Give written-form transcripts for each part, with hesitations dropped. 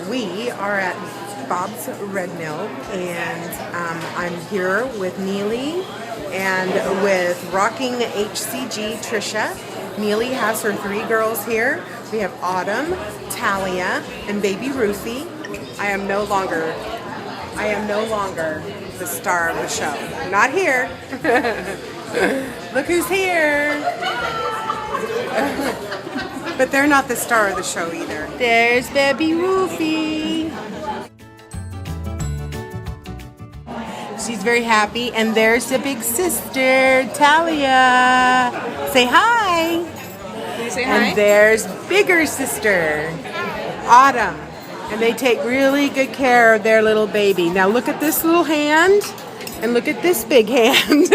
We are at Bob's Red Mill, and I'm here with Neely and with Rocking HCG Trisha. Neely has her 3 girls here. We have Autumn, Talia, and baby Ruthie. I am no longer the star of the show. Not here. Look who's here. But they're not the star of the show either. There's baby Ruthie. She's very happy. And there's the big sister, Talia. Say hi. Can you say hi? And there's bigger sister, Autumn. And they take really good care of their little baby. Now look at this little hand. And look at this big hand.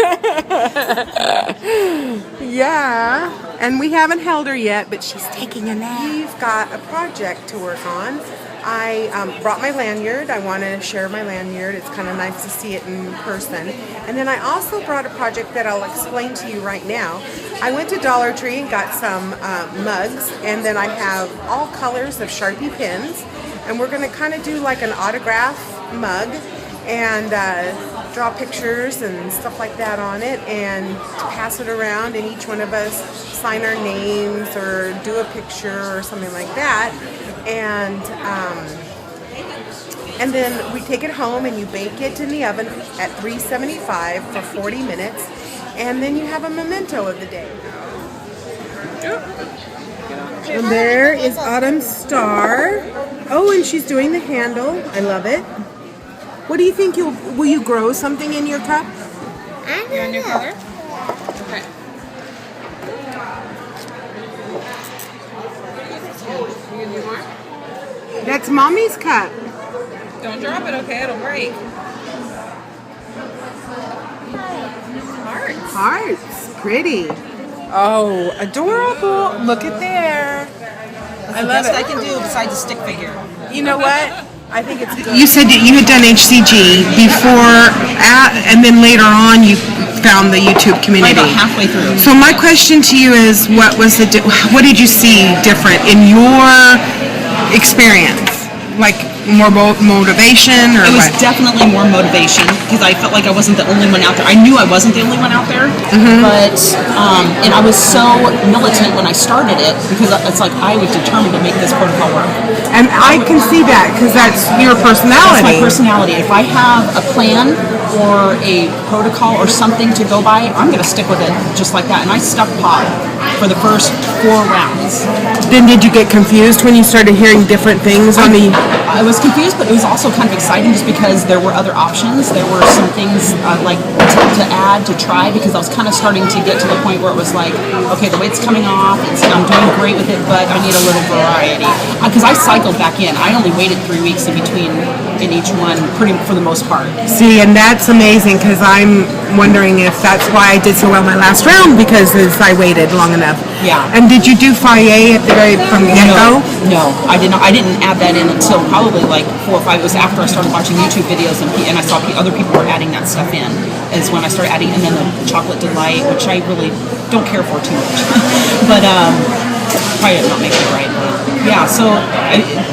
Yeah. And we haven't held her yet, but she's taking a nap. We've got a project to work on. I brought my lanyard. I want to share my lanyard. It's kind of nice to see it in person. And then I also brought a project that I'll explain to you right now. I went to Dollar Tree and got some mugs, and then I have all colors of Sharpie pens. And we're going to kind of do like an autograph mug and draw pictures and stuff like that on it and pass it around, and each one of us sign our names or do a picture or something like that. And then we take it home and you bake it in the oven at 375 for 40 minutes, and then you have a memento of the day. And there is Autumn's star. Oh, and she's doing the handle. I love it. What do you think? Will you grow something in your cup? I don't know. Color? Okay. You gonna do more? That's Mommy's cup. Don't drop it, okay? It'll break. Hearts. Hearts. Pretty. Oh, adorable. Look at there. I love it. I can do besides a stick figure. You know what? I think it's good. You said that you had done HCG before, and then later on you found the YouTube community. About halfway through. So my question to you is, what did you see different in your experience? Like more motivation, or it was what? definitely more motivation because I felt like I wasn't the only one out there. I knew I wasn't the only one out there, but and I was so militant when I started it because it's like I was determined to make this protocol work. And I can see that because that's your personality. That's my personality. If I have a plan or a protocol or something to go by, I'm going to stick with it just like that. And I stuck Pop for the first 4 rounds. Then did you get confused when you started hearing different things on the... I was confused, but it was also kind of exciting just because there were other options. There were some things like to add, to try, because I was kind of starting to get to the point where it was like, okay, the weight's coming off, I'm doing great with it, but I need a little variety. Because I cycled back in. I only waited 3 weeks in between in each one, for the most part. See, and that's amazing because I'm wondering if that's why I did so well my last round, because I waited long enough. Yeah. And did you do Faye at the from the get-go? No, I did not. I didn't add that in until probably like 4 or 5. It was after I started watching YouTube videos and I saw other people were adding that stuff in. Is when I started adding, and then the chocolate delight, which I really don't care for too much. But probably not making it right. Yeah, so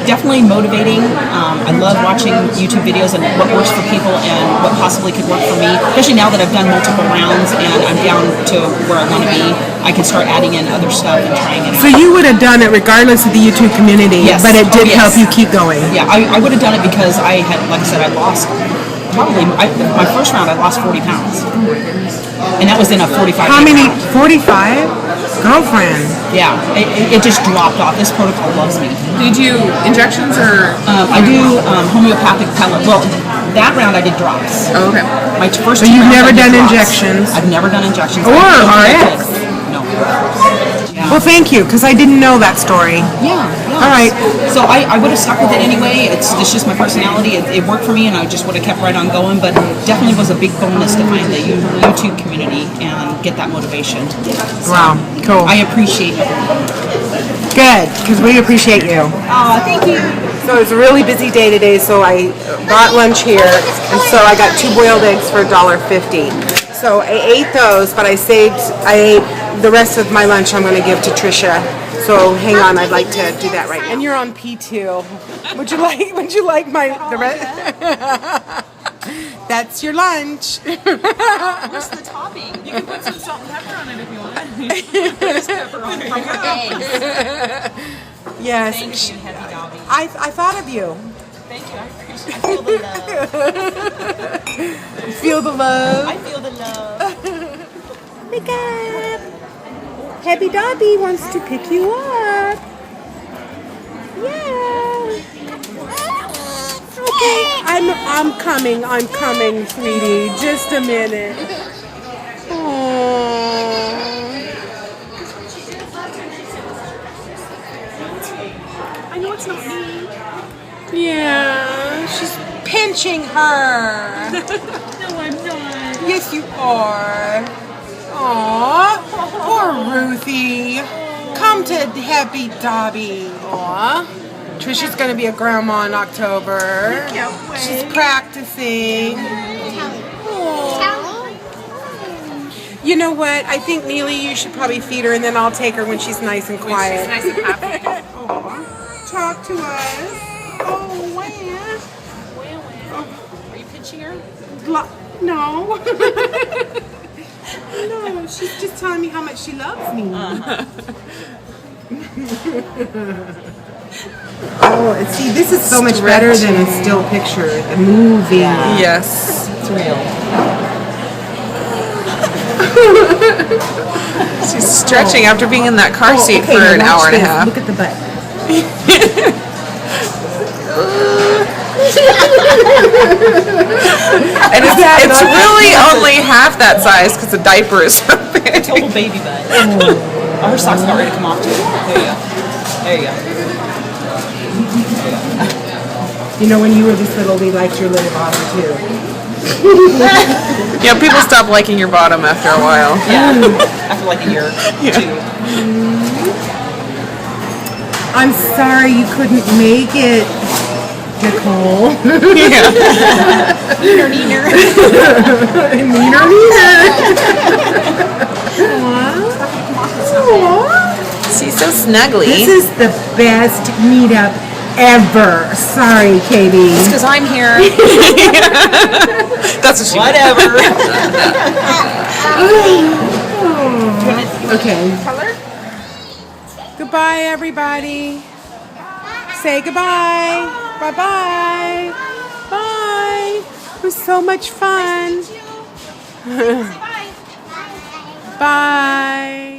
definitely motivating. I love watching YouTube videos and what works for people and what possibly could work for me. Especially now that I've done multiple rounds and I'm down to where I want to be, I can start adding in other stuff and trying it out. So you would have done it regardless of the YouTube community, yes. But it did help you keep going. Yeah, I would have done it because I had, like I said, I lost probably, my first round I lost 40 pounds. And that was in a 45. How many? Round. 45? Girlfriend. Yeah, it just dropped off. This protocol loves me. Did you injections or? I do homeopathic pellet. Well, that round I did drops. Oh, okay. My first. So you've never done injections? I've never done injections. Or RX? No. Yeah. Well, thank you, because I didn't know that story. Yeah. All right. So I would have stuck with it anyway. It's just my personality. It worked for me, and I just would have kept right on going. But definitely was a big bonus to find the YouTube community and get that motivation. So Wow. Cool. I appreciate it. Good, because we appreciate you. Thank you. So it's a really busy day today, so I brought lunch here, and so I got 2 boiled eggs for $1.50. So I ate those, but I ate the rest of my lunch I'm going to give to Trisha. So hang on, I'd like to do that right now. And you're on P2. Would you like my the rest? That's your lunch. What's the topping? You can put some salt and pepper on it if you want. There's pepper on it. Yes. Thank you, HebbieDobby. I thought of you. Thank you. I appreciate it. I feel the love. Feel the love. I feel the love. Wake up. HebbieDobby wants to pick you up. Yeah. Okay, I'm coming, sweetie. Just a minute. Aww. I know it's not me. Yeah, she's pinching her. No, I'm not. Yes, you are. Aww, poor Ruthie. Come to HebbieDobby. Aww. Trisha's gonna be a grandma in October. She's practicing. Aww. You know what? I think Neely, you should probably feed her, and then I'll take her when she's nice and quiet. She's nice and happy. Aww. Talk to us. Oh, where? Are you pinching her? No. No, she's just telling me how much she loves me. Oh, and see, this is so much better than a still picture. The movie. Yeah. Yes. It's real. She's stretching after being in that car seat okay, for now an watch hour and a this. half. Look at the butt. And it's really only half that size because the diaper is so big. Total baby butt. Oh, her socks about ready to come off too. There you go. There you go. You know, when you were this little, we liked your little bottom too. Yeah, people stop liking your bottom after a while. Yeah. After like a year, two. I'm sorry you couldn't make it, Nicole. Yeah. Neener, neener. Neener, neener. She's so snuggly. This is the best meetup ever. Sorry, Katie. Because I'm here. That's what she Whatever. Okay. Color? Goodbye, everybody. Say goodbye. Bye-bye. Bye. It was so much fun. Bye.